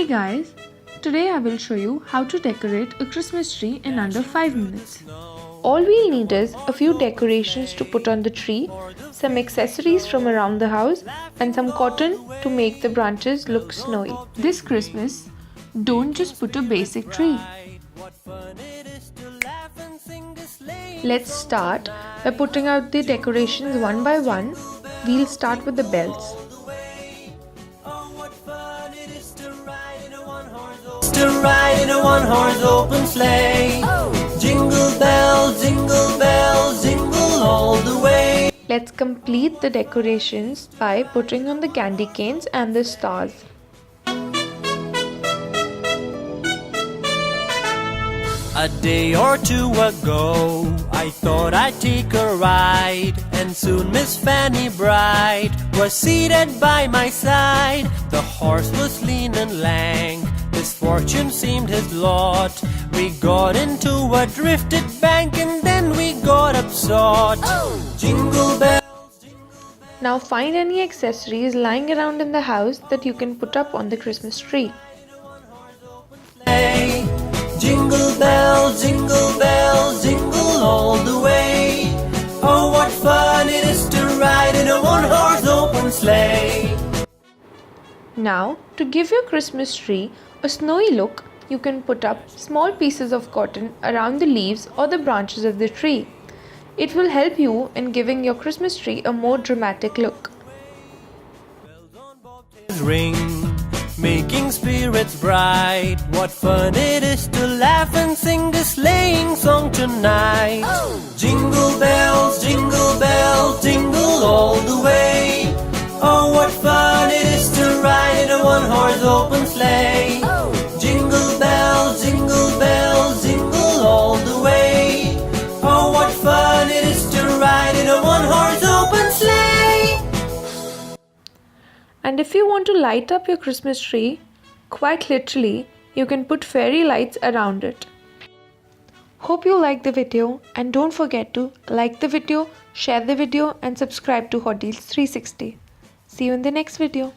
Hey guys, today I will show you how to decorate a Christmas tree in under 5 minutes. All we'll need is a few decorations to put on the tree, some accessories from around the house, and some cotton to make the branches look snowy. This Christmas, don't just put a basic tree. Let's start by putting out the decorations one by one. We'll start with the bells. To ride in a one-horse open sleigh. Jingle bells, jingle all the way. Let's complete the decorations by putting on the candy canes and the stars. A day or two ago, I thought I'd take a ride, and soon Miss Fanny Bright was seated by my side. The horse was lean and lank, his fortune seemed his lot. We got into a drifted bank and then we got upsot. Jingle bells. Now find any accessories lying around in the house that you can put up on the Christmas tree. Jingle bells, jingle all the way. Oh, what fun it is to ride in a one-horse open sleigh. Now, to give your Christmas tree a snowy look, you can put up small pieces of cotton around the leaves or the branches of the tree. It will help you in giving your Christmas tree a more dramatic look. Ring, making spirits bright. What fun it is to laugh and sing a sleighing song tonight. Jingle bells, jingle all the way. Oh, what fun it is to ride in a one-horse open sleigh. Jingle bells, jingle all the way. Oh, what fun it is to ride in a one-horse open sleigh. And if you want to light up your Christmas tree, quite literally, you can put fairy lights around it. Hope you liked the video, and don't forget to like the video, share the video and subscribe to Hot Deals 360. See you in the next video.